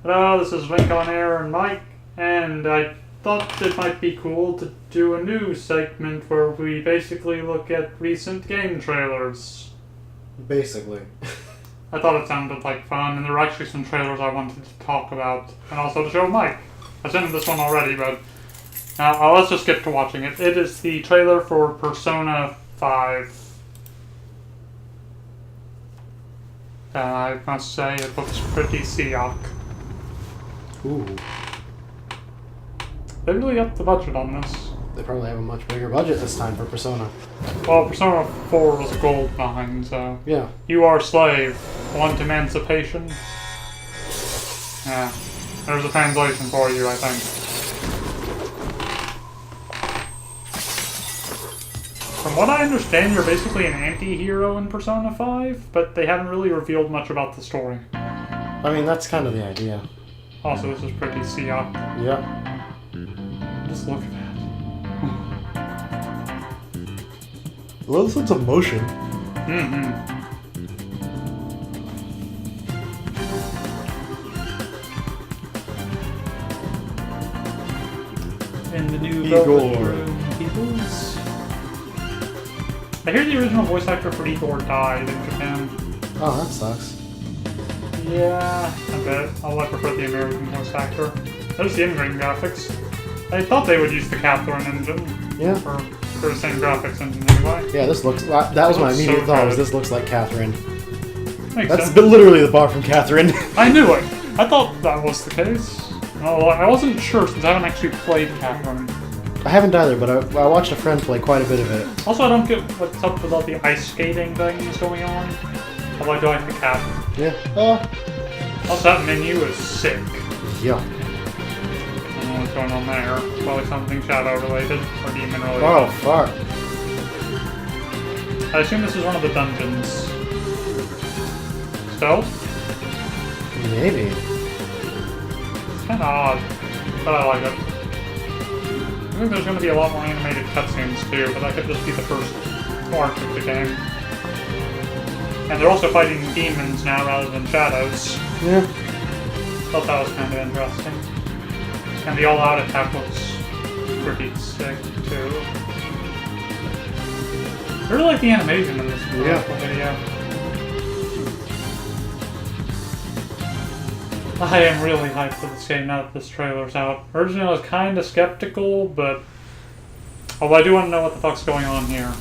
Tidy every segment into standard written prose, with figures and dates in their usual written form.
Hello, this is Linkonair and Mike, and I thought it might be cool to do a new segment where we basically look at recent game trailers. Basically. I thought it sounded like fun, and there were actually some trailers I wanted to talk about, and also to show Mike. I sent him this one already, but now let's just get to watching it. It is the trailer for Persona 5. I must say, it looks pretty Seok. Ooh. They really upped the budget on this. They probably have a much bigger budget this time for Persona. Well, Persona 4 was a gold mine, so... Yeah. You are slave. Want emancipation? Yeah. There's a translation for you, I think. From what I understand, you're basically an anti-hero in Persona 5, but they haven't really revealed much about the story. I mean, that's kind of the idea. Also, this is pretty Seok. Yeah. Just look at that. Well, this looks emotion. Mm-hmm. In the new Velvet Room Peoples. I hear the original voice actor for Igor died in Japan. Oh, that sucks. Yeah, I bet. I prefer the American voice actor. There's the in-game graphics. I thought they would use the Catherine engine. Yeah. For the same graphics engine anyway. Yeah, this looks... That was my immediate thought, was this looks like Catherine. Makes That's sense. literally the bar from Catherine. I knew it. I thought that was the case. Oh, I wasn't sure since I haven't actually played Catherine. I haven't either, but I watched a friend play quite a bit of it. Also, I don't get what's up with all the ice skating things going on. Although I do like the cat. Yeah. Also, that menu is sick. Yeah. I don't know what's going on there. Probably something shadow related or demon related. Oh, fuck. I assume this is one of the dungeons. Stealth? Maybe. It's kind of odd, but I like it. I think there's going to be a lot more animated cutscenes too, but that could just be the first part of the game. And they're also fighting demons now rather than shadows. Yeah. Thought that was kind of interesting. And the all-out attack looks pretty sick too. I really like the animation in this video. I am really hyped for this game now that this trailer's out. Originally I was kind of skeptical, but... Although I do want to know what the fuck's going on here.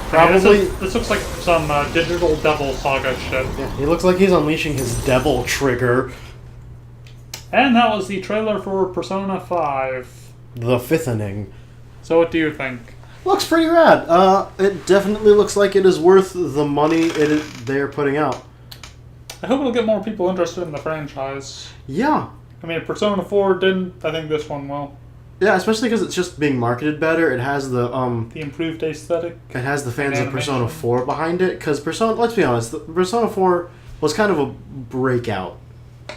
Probably... I mean, this looks like some digital devil saga shit. Yeah, he looks like he's unleashing his devil trigger. And that was the trailer for Persona 5. The fifth inning. So what do you think? Looks pretty rad. It definitely looks like it is worth the money they're putting out. I hope it'll get more people interested in the franchise. Yeah. I mean, if Persona 4 didn't, I think this one will. Yeah, especially because it's just being marketed better. It has the improved aesthetic. It has the fans of Persona 4 behind it. Because Persona, let's be honest, Persona 4 was kind of a breakout.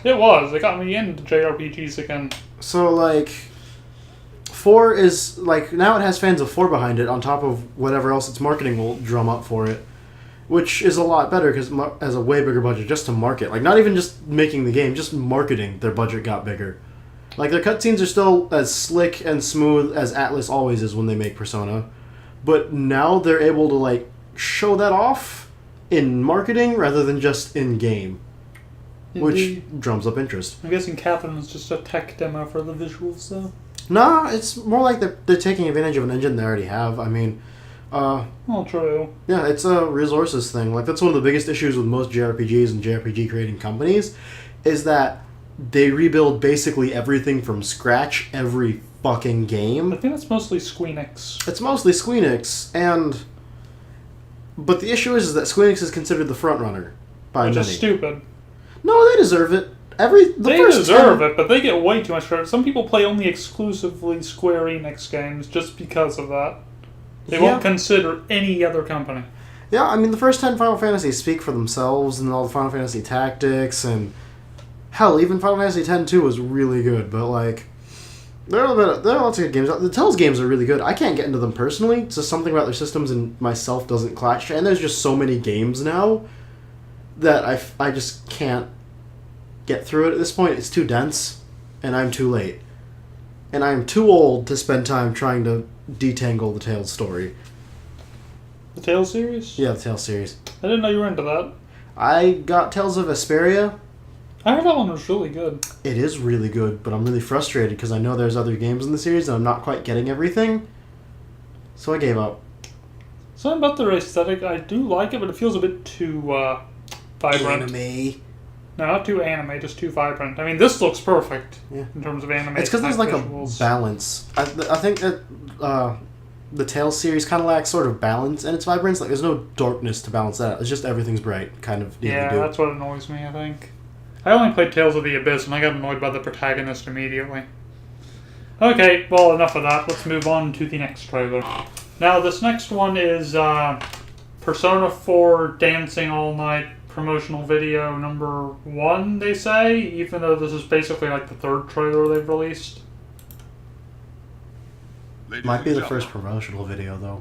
It was. It got me into JRPGs again. So, like, 4 is, like, now it has fans of 4 behind it on top of whatever else its marketing will drum up for it. Which is a lot better because it has a way bigger budget just to market. Like, not even just making the game, just marketing, their budget got bigger. Like, their cutscenes are still as slick and smooth as Atlus always is when they make Persona. But now they're able to, like, show that off in marketing rather than just in-game. Which drums up interest. I'm guessing Catherine is just a tech demo for the visuals, though. Nah, it's more like they're taking advantage of an engine they already have. I mean... well, true. Yeah, it's a resources thing. Like, that's one of the biggest issues with most JRPGs and JRPG creating companies, is that they rebuild basically everything from scratch every fucking game. I think that's mostly Squeenix. It's mostly Squeenix, but the issue is that Squeenix is considered the front runner by many. Which is stupid. No, they deserve it. They deserve it, but they get way too much credit. Some people play only exclusively Square Enix games just because of that. They won't consider any other company. Yeah, I mean, the first 10 Final Fantasies speak for themselves, and all the Final Fantasy tactics, and hell, even Final Fantasy X-2 was really good, but, like, there are lots of good games. The Telltale games are really good. I can't get into them personally. It's just something about their systems and myself doesn't clash, and there's just so many games now that I just can't get through it at this point. It's too dense, and I'm too late. And I'm too old to spend time trying to detangle the Tales story. The Tales series? Yeah, the Tales series. I didn't know you were into that. I got Tales of Vesperia. I heard that one was really good. It is really good, but I'm really frustrated because I know there's other games in the series and I'm not quite getting everything. So I gave up. Something about their aesthetic, I do like it, but it feels a bit too vibrant. Anime. No, not too anime, just too vibrant. I mean, this looks perfect in terms of anime. It's because there's like visuals. a balance. I think that the Tales series kind of lacks sort of balance in its vibrance. Like, there's no darkness to balance that out. It's just everything's bright, kind of. Yeah, that's what annoys me, I think. I only played Tales of the Abyss, and I got annoyed by the protagonist immediately. Okay, well, enough of that. Let's move on to the next trailer. Now, this next one is Persona 4 Dancing All Night promotional video number 1, they say, even though this is basically like the 3rd trailer they've released. Might be the first promotional video, though.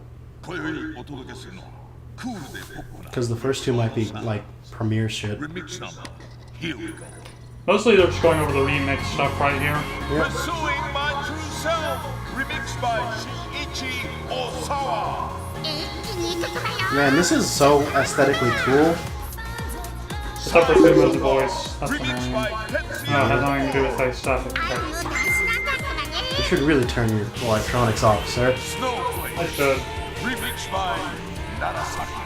Because the first 2 might be, like, premiere shit. Mostly they're just going over the remix stuff right here. Yep. Pursuing My True Self, remixed by Shinichi Osawa. Man, this is so aesthetically cool. Except for Sumo's voice. That's annoying. Remixed by No, it has nothing to do with face stuff. You should really turn your electronics off, sir. Snowflake, I should. remixed by Narasaki.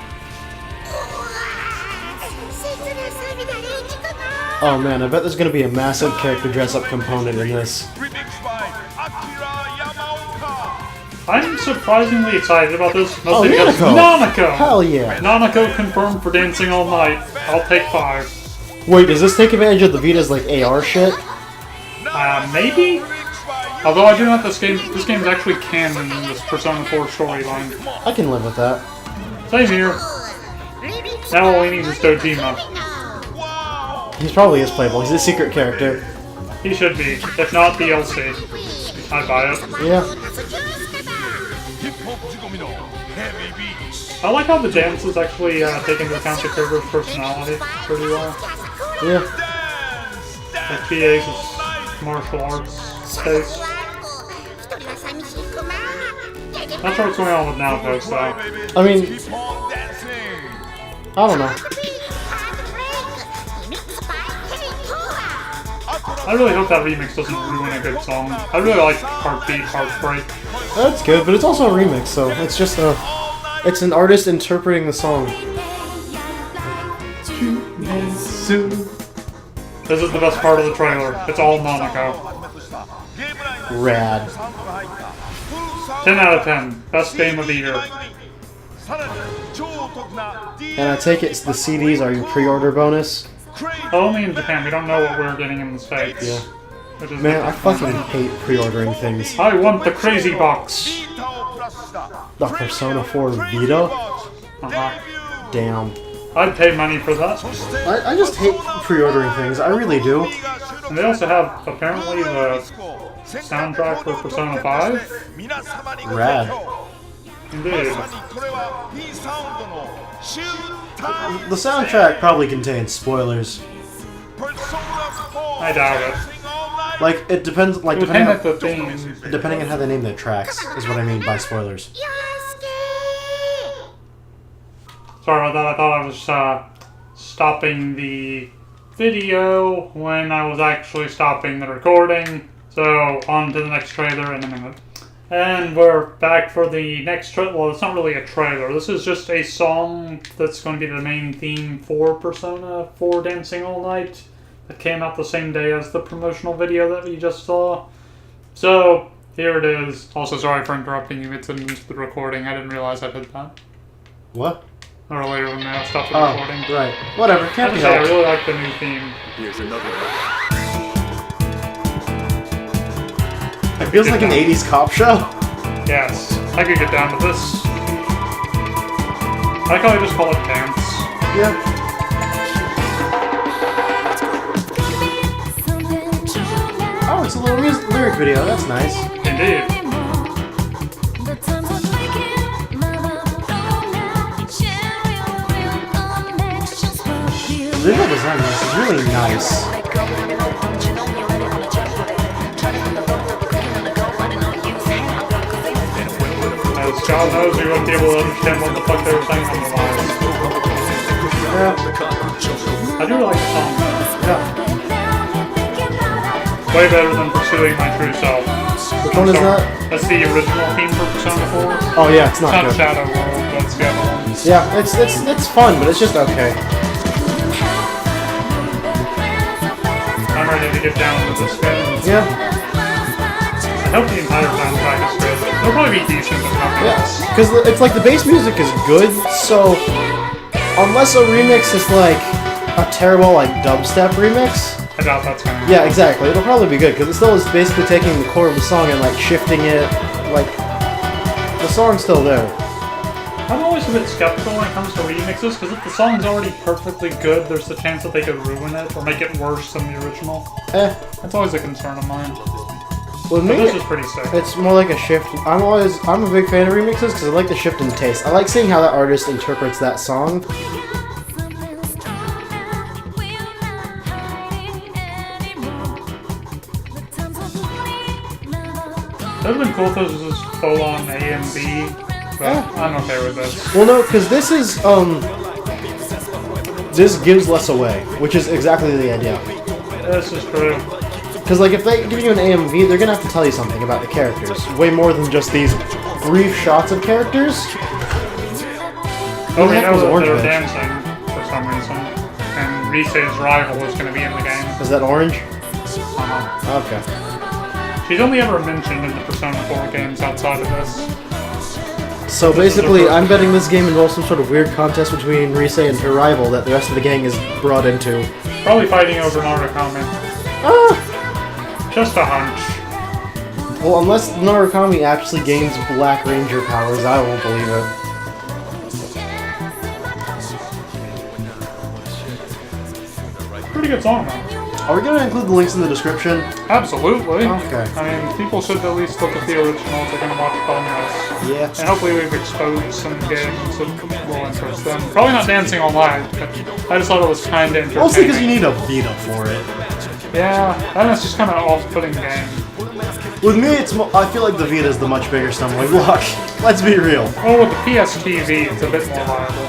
Oh man, I bet there's gonna be a massive character dress-up component in this. Remixed by Akira Yamaoka. I'm surprisingly excited about this. Oh, Mostly because Nanako! Hell yeah! Nanako confirmed for Dancing All Night. I'll take 5. Wait, does this take advantage of the Vita's, like, AR shit? Maybe? Although I do know that this game is actually canon in this Persona 4 storyline. I can live with that. Same here. Now all we need is Dojima. He probably is playable. He's a secret character. He should be. If not, DLC. I'd buy it. Yeah. I like how the dances actually take into account the character's personality pretty well. Yeah. Like PA's martial arts space. Not sure what's going on with Naoko, so. I mean, I don't know. I really hope that remix doesn't ruin a good song. I really like Heartbeat, Heartbreak. That's good, but it's also a remix, so it's just it's an artist interpreting the song. This is the best part of the trailer. It's all Nanako. Rad. 10 out of 10. Best game of the year. And I take it the CDs are your pre-order bonus? Only in Japan. We don't know what we're getting in the States. Yeah. Which is Man, I fucking hate pre-ordering things. I want the crazy box. The Persona 4 Vita? Uh-huh. Damn. I'd pay money for that. I just hate pre-ordering things. I really do. And they also have, apparently, the soundtrack for Persona 5. Rad. Indeed. The soundtrack probably contains spoilers. I doubt it. Like, it depends, like, It would depending hang at the theme. on how they name their tracks, is what I mean by spoilers. Sorry about that. I thought I was stopping the video when I was actually stopping the recording. So, on to the next trailer in a minute. And we're back for the next trailer. Well, it's not really a trailer. This is just a song that's going to be the main theme for Persona 4 Dancing All Night. That came out the same day as the promotional video that we just saw. So, here it is. Also, sorry for interrupting you. It's into the recording. I didn't realize I did that. What? Earlier when I stopped the Oh, recording. right. Whatever, can't be I helped. really like the new theme. Here's another one. It feels like an 80s cop show. Yes, I could get down to this. I can just call it dance. Yeah. Oh, it's a little lyric video. That's nice. Indeed. The visual design is really nice. As God knows, we wouldn't be able to understand what the fuck they were saying on the line. Yeah. I do like the song, Yeah. way better than Pursuing My True Self. Which one is that? That's the original theme for Persona 4. Oh yeah, it's It's not not good. Shadow World, that's the other one. Yeah, it's fun, but it's just okay. I'm ready to get down with this game. Yeah. I hope the entire soundtrack is good. It'll probably be decent, but nothing else. Because it's like the bass music is good, so unless a remix is like a terrible like dubstep remix, I doubt that's gonna happen. yeah, exactly, it'll probably be good because it still is basically taking the core of the song and like shifting it, like the song's still there. I'm always a bit skeptical when it comes to remixes, because if the song's already perfectly good, there's the chance that they could ruin it or make it worse than the original. That's always a concern of mine. With But me, this is pretty sick. it's more like a shift. I'm a big fan of remixes because I like the shift in taste. I like seeing how that artist interprets that song. It would have been cool if this was full on A and B, but I'm okay with this. Well, no, because this gives less away, which is exactly the idea. This is true. Because, like, if they give you an AMV, they're gonna have to tell you something about the characters. Way more than just these brief shots of characters. Oh, the we heck know was that Orange they're Bitch? dancing for some reason. And Rise's rival is going to be in the game. Is that Orange? Okay. She's only ever mentioned in the Persona 4 games outside of this. So basically, I'm betting this game involves some sort of weird contest between Rise and her rival that the rest of the gang is brought into. Probably fighting over Narukami. Ah! Just a hunch. Well, unless Narukami actually gains Black Ranger powers, I won't believe it. Pretty good song, though. Are we gonna include the links in the description? Absolutely. Okay. I mean, people should at least look at the original if they're going to watch Bonus. Yeah. And hopefully we've exposed some games that will interest them. Probably not Dancing All Night, but I just thought it was kind of entertaining. Mostly because you need a Vita for it. Yeah, and it's just kind of an off-putting game. With me, I feel like the Vita is the much bigger stumbling block. Let's be real. Oh, with the PSTV, it's a bit more viable.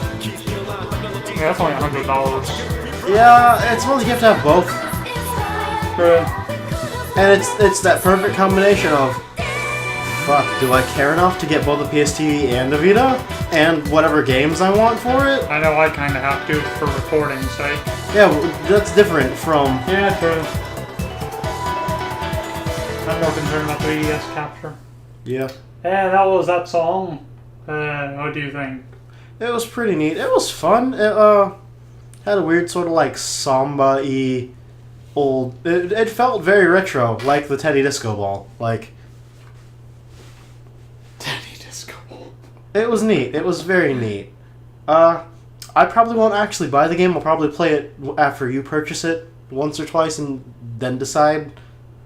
Yeah, that's only $100. Yeah, it's mostly you have to have both. True. And it's that perfect combination of, fuck, do I care enough to get both the PSTV and the Vita? And whatever games I want for it? I know I kind of have to for recording's sake. Yeah, that's different from... Yeah, true. I'm more concerned about 3DS capture. Yeah. Yeah, that was that song. What do you think? It was pretty neat. It was fun. It had a weird sort of like samba-y old... It felt very retro, like the Teddy Disco Ball. Like... Teddy Disco Ball. It was neat. It was very neat. I probably won't actually buy the game. I'll probably play it after you purchase it once or twice and then decide.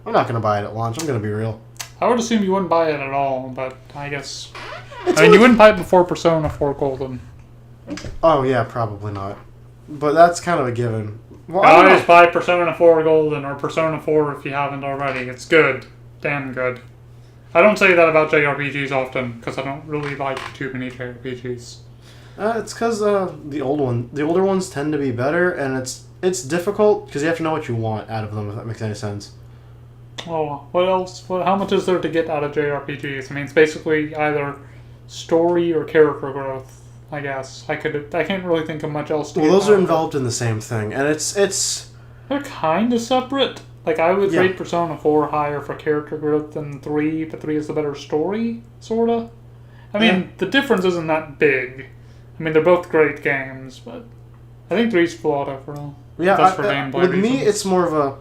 I'm not going to buy it at launch. I'm going to be real. I would assume you wouldn't buy it at all, but I guess... It's I mean, you wouldn't buy it before Persona 4 Golden. Oh, yeah, probably not. But that's kind of a given. Well, I don't Guys, know. buy Persona 4 Golden or Persona 4 if you haven't already. It's good. Damn good. I don't say that about JRPGs often, because I don't really like too many JRPGs. It's because the older ones tend to be better, and it's difficult because you have to know what you want out of them, if that makes any sense. Oh, what else? How much is there to get out of JRPGs? I mean, it's basically either story or character growth, I guess. I can't really think of much else to Well, get those out are of it. involved in the same thing, and it's They're kind of separate. Like, I would Yeah. rate Persona 4 higher for character growth than 3, but 3 is the better story, sorta. I mean, Yeah. the difference isn't that big. I mean, they're both great games, but I think 3's flawed overall. yeah. Just for gameplay With me, reasons. it's more of a.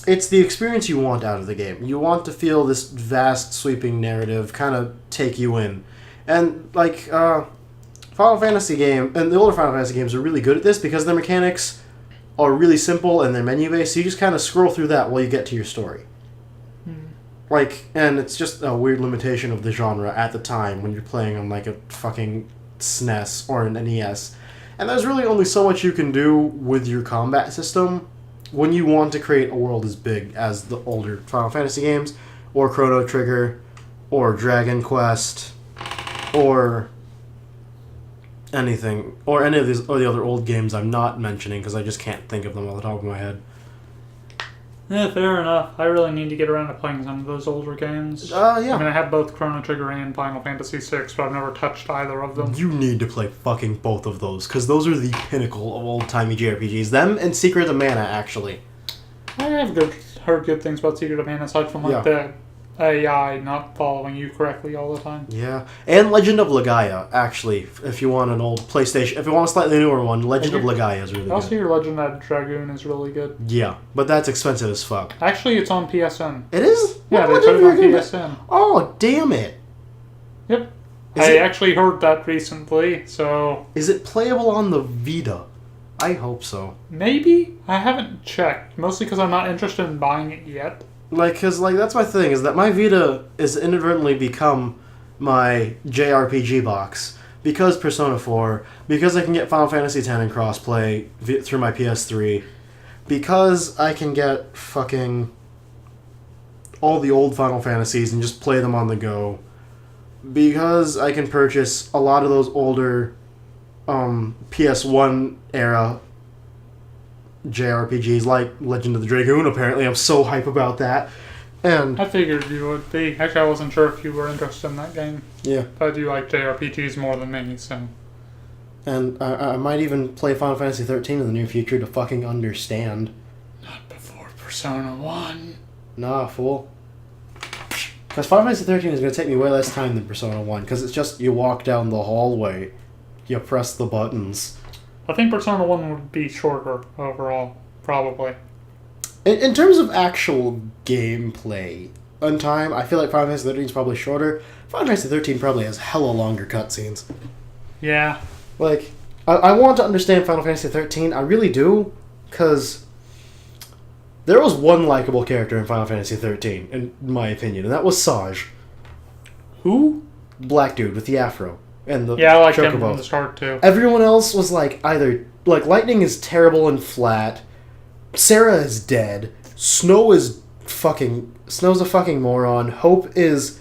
It's the experience you want out of the game. You want to feel this vast, sweeping narrative kind of take you in, and like Final Fantasy game and the older Final Fantasy games are really good at this because their mechanics are really simple and they're menu based. So you just kind of scroll through that while you get to your story. Like, and it's just a weird limitation of the genre at the time when you're playing on like a fucking SNES or an NES. And there's really only so much you can do with your combat system when you want to create a world as big as the older Final Fantasy games, or Chrono Trigger, or Dragon Quest, or anything, or any of these, or the other old games I'm not mentioning because I just can't think of them off the top of my head. Yeah, fair enough. I really need to get around to playing some of those older games. Yeah. I mean, I have both Chrono Trigger and Final Fantasy VI, but I've never touched either of them. You need to play fucking both of those, because those are the pinnacle of old-timey JRPGs. Them and Secret of Mana, actually. I have heard good things about Secret of Mana, aside from the AI not following you correctly all the time. Yeah, and Legend of Legaia, actually, if you want an old PlayStation, if you want a slightly newer one, Legend of Legaia is really good. Also, your Legend of Dragoon is really good. Yeah, but that's expensive as fuck. Actually, it's on PSN. It is? Yeah, What they put it on Dragoon? PSN. Oh, damn it. Yep. Is I it- actually heard that recently, so... Is it playable on the Vita? I hope so. Maybe? I haven't checked, mostly because I'm not interested in buying it yet. Cause that's my thing, is that my Vita is inadvertently become my JRPG box. Because Persona 4, because I can get Final Fantasy X in crossplay through my PS3, because I can get fucking all the old Final Fantasies and just play them on the go, because I can purchase a lot of those older PS1 era JRPGs like Legend of the Dragoon. Apparently I'm so hype about that. And I figured you would be. Actually, I wasn't sure if you were interested in that game. yeah. But you like JRPGs more than me, so... And I might even play Final Fantasy 13 in the near future to fucking understand. Not before Persona 1. Nah, fool. Because Final Fantasy 13 is going to take me way less time than Persona 1, because it's just you walk down the hallway, you press the buttons. I think Persona 1 would be shorter overall, probably. In terms of actual gameplay and time, I feel like Final Fantasy 13 is probably shorter. Final Fantasy 13 probably has hella longer cutscenes. Yeah. Like, I want to understand Final Fantasy 13, I really do, because there was one likable character in Final Fantasy 13, in my opinion, and that was Saj. Who? Black dude with the afro. And the Yeah, I like him chocobo. from the start, too. Everyone else was like either like Lightning is terrible and flat, Sarah is dead, Snow's a fucking moron, Hope is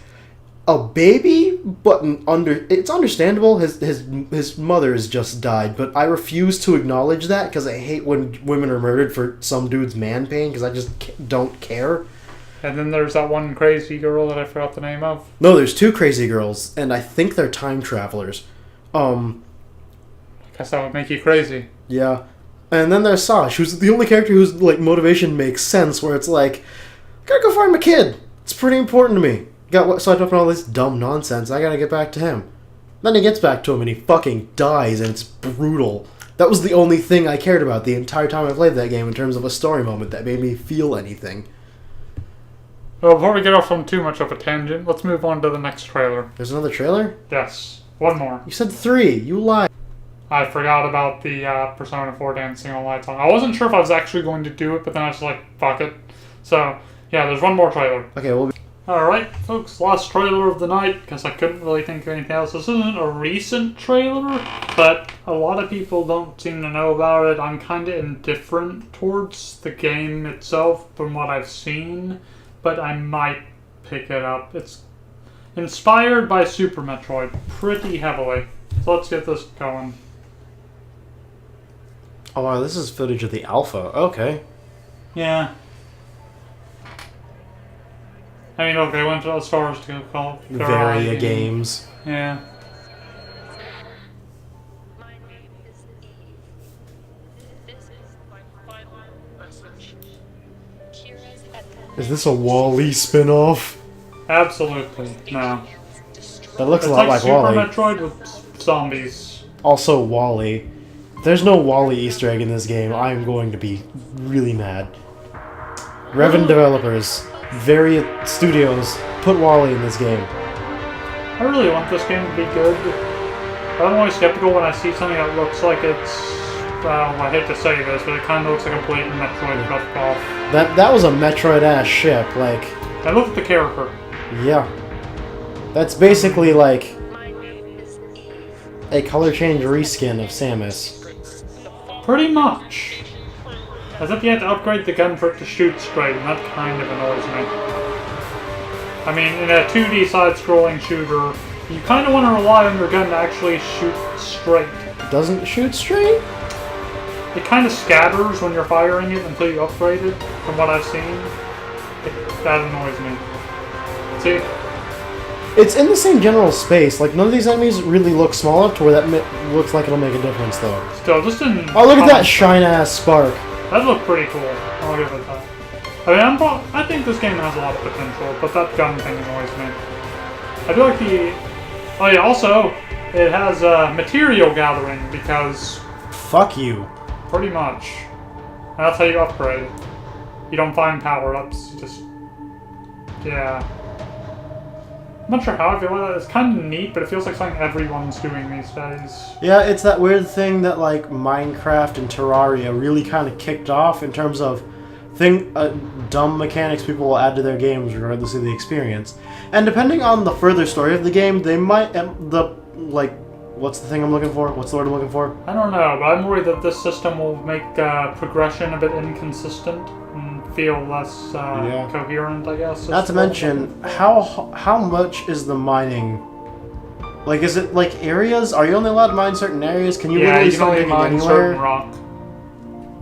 a baby, but it's understandable. His mother has just died, but I refuse to acknowledge that because I hate when women are murdered for some dude's man pain because I just don't care. And then there's that one crazy girl that I forgot the name of. No, there's two crazy girls, and I think they're time travelers. Guess that would make you crazy. Yeah. And then there's Saj, who's the only character whose like motivation makes sense, where it's like, gotta go find my kid. It's pretty important to me. Got swept up in all this dumb nonsense. I gotta get back to him. Then he gets back to him and he fucking dies, and it's brutal. That was the only thing I cared about the entire time I played that game in terms of a story moment that made me feel anything. Well, before we get off on too much of a tangent, let's move on to the next trailer. There's another trailer? Yes, one more. You said 3. You lied. I forgot about the Persona 4 Dancing on Lights on. I wasn't sure if I was actually going to do it, but then I was like, fuck it. So, yeah, there's one more trailer. Okay, well... Alright, folks, last trailer of the night, because I couldn't really think of anything else. This isn't a recent trailer, but a lot of people don't seem to know about it. I'm kind of indifferent towards the game itself from what I've seen, but I might pick it up. It's inspired by Super Metroid pretty heavily. So let's get this going. Oh wow, this is footage of the alpha. Okay. Yeah. I mean, look, they went as far as to call it Varia games. Yeah. My name is Eve. This is my final message. Kira's at the Is this a Wall-E spin-off? Absolutely. No. That looks It's a lot like Super Wall-E. Metroid with zombies. Also Wall-E. If there's no Wall-E Easter egg in this game, I'm going to be really mad. Reven developers, Varia Studios, put Wall-E in this game. I really want this game to be good. I'm always skeptical when I see something that looks like it's... Well, I hate to say this, but it kind of looks like a blatant Metroid ripoff. That was a Metroid-ass ship, like... And look at the character. Yeah. That's basically like My name is Eve. a color change reskin of Samus. Pretty much. As if you had to upgrade the gun for it to shoot straight, and that kind of annoys me. I mean, in a 2D side-scrolling shooter, you kind of want to rely on your gun to actually shoot straight. Doesn't shoot straight? It kind of scatters when you're firing it until you upgrade it, from what I've seen. That annoys me. See? It's in the same general space. Like, none of these enemies really look small enough to where that looks like it'll make a difference, though. Still, just in... Oh, look at that shine-ass spark. That looked pretty cool. I'll give it that. I mean, I think this game has a lot of potential, but that gun thing annoys me. I do like the... Oh yeah, also, it has material gathering, because... Fuck you. Pretty much. And that's how you upgrade. You don't find power-ups, you just... Yeah. I'm not sure how I feel about it. It's kind of neat, but it feels like something everyone's doing these days. Yeah, it's that weird thing that, like, Minecraft and Terraria really kind of kicked off in terms of dumb mechanics people will add to their games regardless of the experience. And depending on the further story of the game, they might... what's the thing I'm looking for? What's the word I'm looking for? I don't know, but I'm worried that this system will make progression a bit inconsistent and feel less coherent, I guess. Not to mention, how much is the mining? Like, is it like areas? Are you only allowed to mine certain areas? Can you literally you can start only digging mine anywhere? certain rock.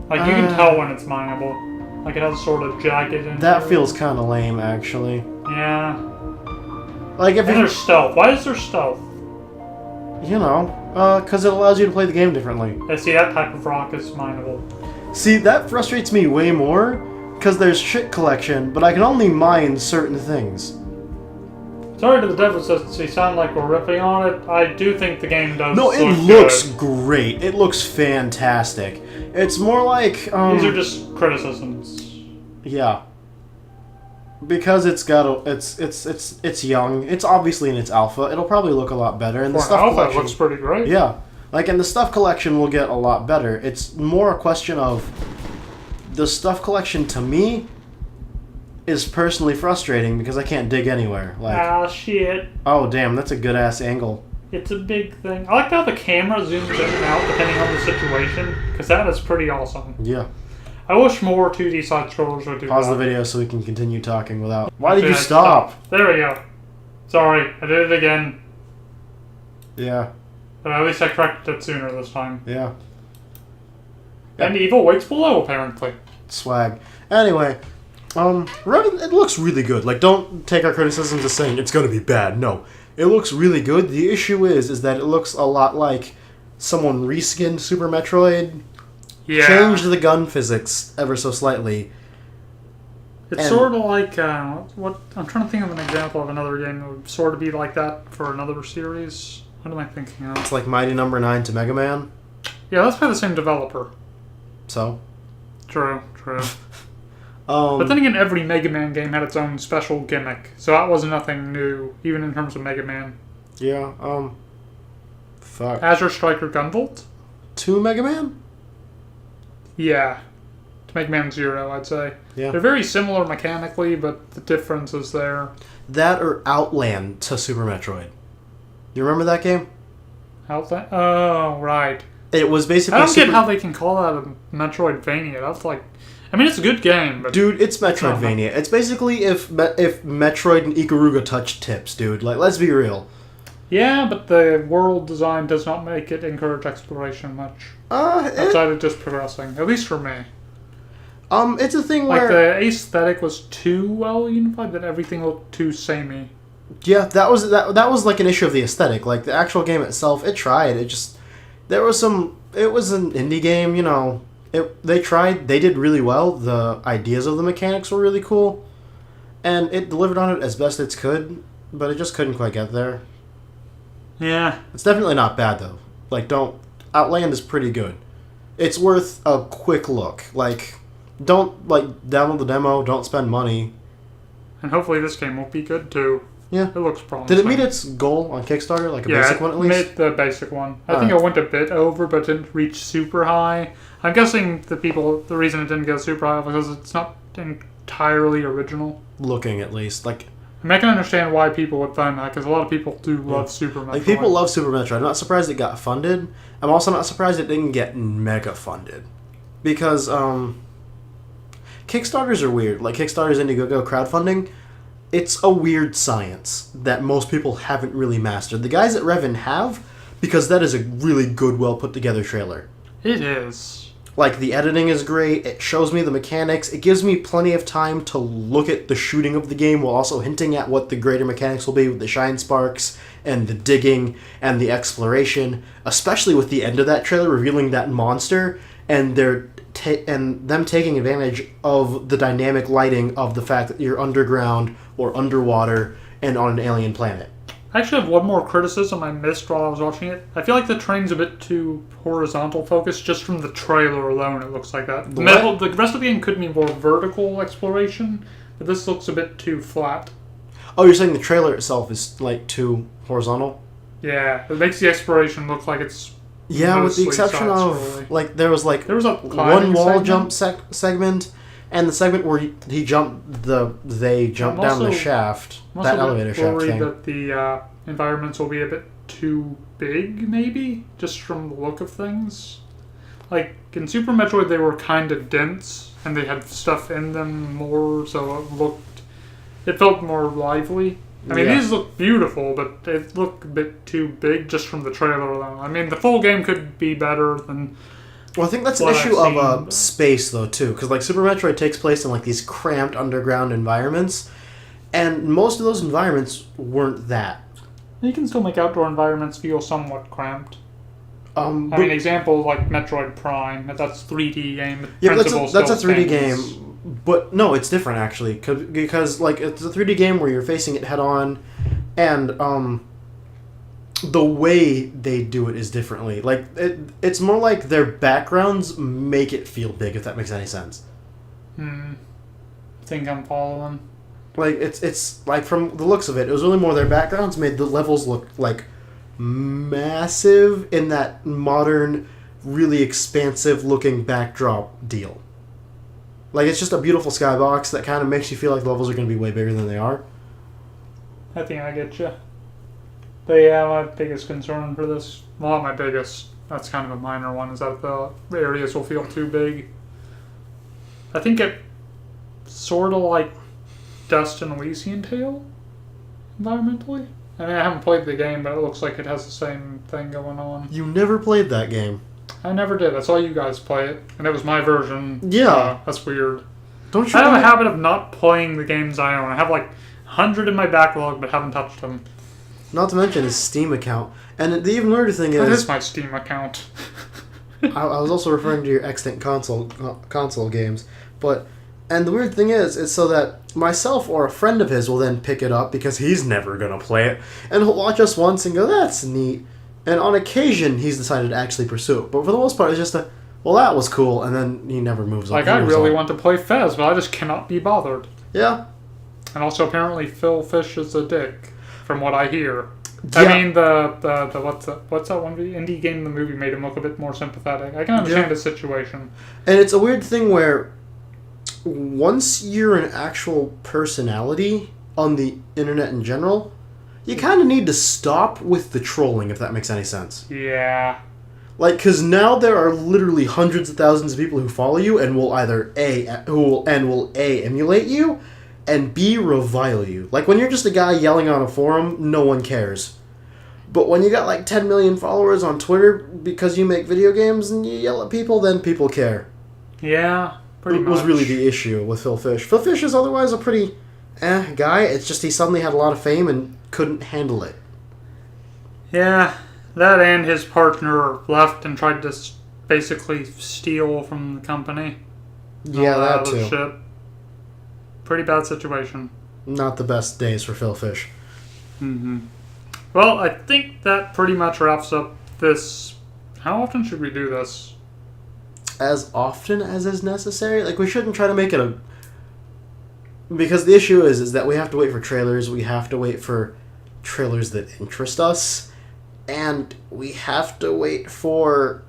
Like, you can tell when it's mineable. Like, it has sort of jagged... That feels kind of lame, actually. Yeah. Like, if there's stealth. Why is there stealth? You know, because it allows you to play the game differently. I see, that type of rock is mineable. See, that frustrates me way more, because there's shit collection, but I can only mine certain things. Sorry to the deficits, they sound like we're ripping on it. I do think the game does No, it looks great. It looks fantastic. It's more like, These are just criticisms. Yeah. Because it's got it's young. It's obviously in its alpha. It'll probably look a lot better. And the stuff alpha, collection it looks pretty great. Yeah, like, and the stuff collection will get a lot better. It's more a question of the stuff collection to me is personally frustrating because I can't dig anywhere. Like, ah, shit. Oh damn, that's a good ass angle. It's a big thing. I like how the camera zooms in and out depending on the situation, because that is pretty awesome. Yeah. I wish more 2D side-scrollers would do Pause that. the video so we can continue talking without... Why did you stop? There we go. Sorry, I did it again. Yeah. But at least I corrected it sooner this time. Yeah. And evil waits below, apparently. Swag. Anyway, Reven, it looks really good. Like, don't take our criticisms as saying it's gonna be bad. No. It looks really good. The issue is that it looks a lot like someone reskinned Super Metroid... Yeah. Changed the gun physics ever so slightly. It's sort of like what I'm trying to think of an example of another game that would sort of be like that for another series. What am I thinking of? It's like Mighty Number 9 to Mega Man. Yeah, that's by the same developer. So. True. But then again, every Mega Man game had its own special gimmick, so that was nothing new, even in terms of Mega Man. Yeah. Fuck. Azure Striker Gunvolt? 2 Mega Man? Yeah. To Mega Man 0, I'd say. Yeah. They're very similar mechanically, but the difference is there. That or Outland to Super Metroid. You remember that game? Outland? Oh, right. It was basically... I don't get how they can call that a Metroidvania. That's like... I mean, it's a good game, but... Dude, it's Metroidvania. It's basically if Metroid and Ikaruga touched tips, dude. Like, let's be real. Yeah, but the world design does not make it encourage exploration much. Outside of just progressing. At least for me. It's a thing where... Like, the aesthetic was too well unified that everything looked too samey. Yeah, that was like an issue of the aesthetic. Like, the actual game itself, it tried. It just... There was some... It was an indie game, you know. They tried. They did really well. The ideas of the mechanics were really cool. And it delivered on it as best it could. But it just couldn't quite get there. Yeah. It's definitely not bad, though. Like, don't... Outland is pretty good. It's worth a quick look. Like, don't, like, download the demo. Don't spend money. And hopefully this game will be good, too. Yeah. It looks promising. Did it meet its goal on Kickstarter? Like a basic one, at least? Yeah, it made the basic one. I think it went a bit over, but didn't reach super high. I'm guessing the reason it didn't go super high was because it's not entirely original. Looking, at least. Like... I mean, I can understand why people would find that, because a lot of people do love Super Metroid. Like, people love Super Metroid. I'm not surprised it got funded. I'm also not surprised it didn't get mega funded. Because, Kickstarters are weird. Like Kickstarters, Indiegogo, crowdfunding. It's a weird science that most people haven't really mastered. The guys at Reven have, because that is a really good, well put together trailer. It is. Like, the editing is great, it shows me the mechanics, it gives me plenty of time to look at the shooting of the game while also hinting at what the greater mechanics will be with the shine sparks and the digging and the exploration, especially with the end of that trailer revealing that monster and them taking advantage of the dynamic lighting of the fact that you're underground or underwater and on an alien planet. I actually have one more criticism I missed while I was watching it. I feel like the terrain's a bit too horizontal focused, just from the trailer alone. It looks like that. The rest of the game could be more vertical exploration, but this looks a bit too flat. Oh, you're saying the trailer itself is like too horizontal? Yeah, it makes the exploration look like it's yeah, with the mostly exception of side-scrolling. like there was a one wall segment. jump segment, and the segment where they jumped down the shaft, that elevator shaft worried thing. that the environments will be a bit too big, maybe, just from the look of things. Like in Super Metroid, they were kind of dense, and they had stuff in them more, so it felt more lively. I mean, these look beautiful, but they look a bit too big just from the trailer alone. I mean, the full game could be better than. Well, I think that's an issue of space, though, too. Because, like, Super Metroid takes place in, like, these cramped underground environments. And most of those environments weren't that. You can still make outdoor environments feel somewhat cramped. I But mean, example like Metroid Prime. That's 3D game. yeah, that's a 3D game. But, no, it's different, actually. Because, like, it's a 3D game where you're facing it head-on. And, the way they do it is differently. Like, it's more like their backgrounds make it feel big, if that makes any sense. I think I'm following. Like, it's like, from the looks of it, it was really more their backgrounds made the levels look, like, massive in that modern, really expansive-looking backdrop deal. Like, it's just a beautiful skybox that kind of makes you feel like the levels are going to be way bigger than they are. I think I get you. But yeah, my biggest concern for this, well, not my biggest, that's kind of a minor one, is that the areas will feel too big. I think it sort of like Dust and Elysian Tale, environmentally. I mean, I haven't played the game, but it looks like it has the same thing going on. You never played that game. I never did. I saw you guys play it, and it was my version. Yeah. That's weird. Don't you I have a habit of not playing the games I own. I have like 100 in my backlog, but haven't touched them. Not to mention his Steam account. And the even weirder thing That is... is my Steam account. I was also referring to your extant console games. And the weird thing is so that myself or a friend of his will then pick it up because he's never going to play it. And he'll watch us once and go, that's neat. And on occasion, he's decided to actually pursue it. But for the most part, it's just well, that was cool. And then he never moves on. Like, I really want to play Fez, but I just cannot be bothered. Yeah. And also, apparently, Phil Fish is a dick, from what I hear. Yeah. I mean, what's that one indie game in the movie made him look a bit more sympathetic. I can understand his situation. And it's a weird thing where once you're an actual personality on the internet in general, you kind of need to stop with the trolling, if that makes any sense. Yeah. Like, because now there are literally hundreds of thousands of people who follow you and will either will emulate you, and B, revile you. Like, when you're just a guy yelling on a forum, no one cares. But when you got like 10 million followers on Twitter because you make video games and you yell at people, then people care. Yeah, pretty much. It was really the issue with Phil Fish. Phil Fish is otherwise a pretty guy. It's just he suddenly had a lot of fame and couldn't handle it. Yeah, that and his partner left and tried to basically steal from the company. Yeah, that too. Shit. Pretty bad situation. Not the best days for Phil Fish. Mm-hmm. Well, I think that pretty much wraps up this. How often should we do this? As often as is necessary. Like, we shouldn't try to make it a... Because the issue is that we have to wait for trailers, we have to wait for trailers that interest us, and we have to wait for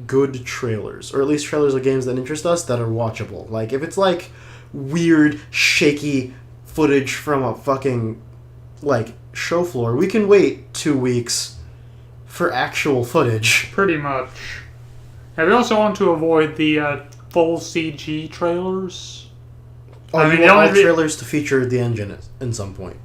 good trailers, or at least trailers of games that interest us that are watchable. Like, if it's like weird, shaky footage from a fucking like show floor, we can wait 2 weeks for actual footage. Pretty much. And we also want to avoid the full CG trailers. Oh, I mean, you the want only all trailers to feature the engine in some point.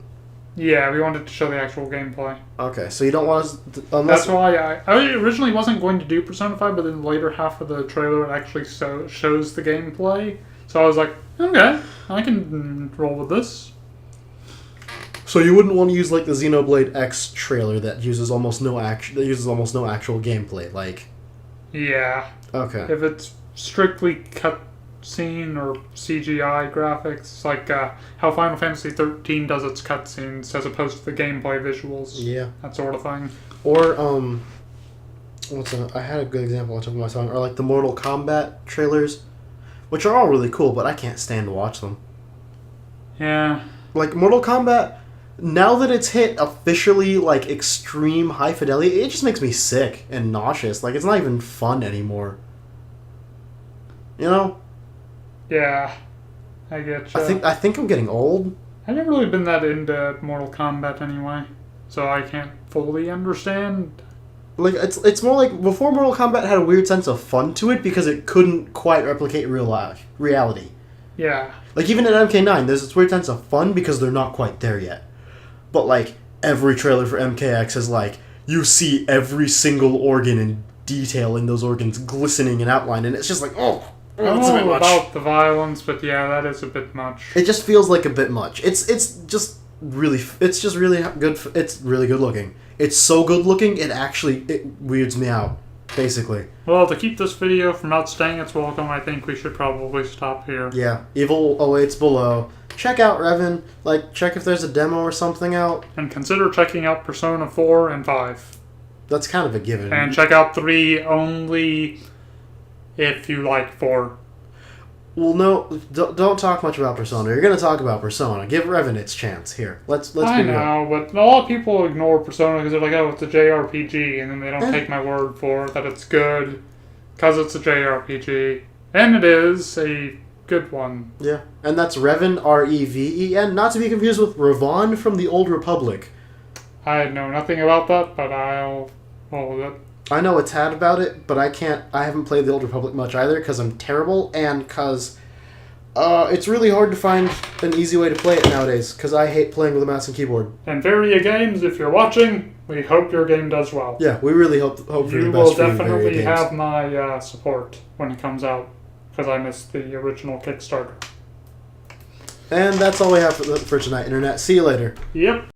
Yeah, we wanted to show the actual gameplay. Okay, so you don't want us... Unless, That's why I originally wasn't going to do Persona 5, but then the later half of the trailer it actually shows the gameplay. So I was like, okay, I can roll with this. So you wouldn't want to use like the Xenoblade X trailer that uses almost no actual gameplay, like... Yeah. Okay. If it's strictly cutscene or CGI graphics, like how Final Fantasy 13 does its cutscenes as opposed to the gameplay visuals. Yeah. That sort of thing. Or, I had a good example on top of my tongue. Or like the Mortal Kombat trailers, which are all really cool, but I can't stand to watch them. Yeah. Like Mortal Kombat, now that it's hit officially like extreme high fidelity, it just makes me sick and nauseous. Like it's not even fun anymore. You know? Yeah. I get you. I think I'm getting old. I've never really been that into Mortal Kombat anyway, so I can't fully understand. Like it's more like before Mortal Kombat had a weird sense of fun to it because it couldn't quite replicate reality. Yeah. Like even in MK9, there's this weird sense of fun because they're not quite there yet. But like every trailer for MKX is like you see every single organ in detail in those organs glistening and outlined, and it's just like I don't it's a bit know much. about the violence, but yeah, that is a bit much. It just feels like a bit much. It's just really good. It's really good looking. It's so good looking. It weirds me out, basically. Well, to keep this video from outstaying its welcome, I think we should probably stop here. Yeah, evil awaits below. Check out Reven. Like, check if there's a demo or something out. And consider checking out Persona 4 and 5. That's kind of a given. And check out 3 only if you like 4. Well, no, don't talk much about Persona. You're going to talk about Persona. Give Reven its chance. Here, let's be I real. know, but a lot of people ignore Persona because they're like, oh, it's a JRPG, and then they don't take my word for it that it's good because it's a JRPG. And it is a good one. Yeah, and that's Reven, Reven, not to be confused with Revan from the Old Republic. I know nothing about that, but I'll roll with it. I know a tad about it, but I haven't played the Old Republic much either because I'm terrible and because it's really hard to find an easy way to play it nowadays because I hate playing with a mouse and keyboard. And Varia Games, if you're watching, we hope your game does well. Yeah, we really hope for the best for you, You will Varia definitely Games. have my support when it comes out because I missed the original Kickstarter. And that's all we have for tonight, Internet. See you later. Yep.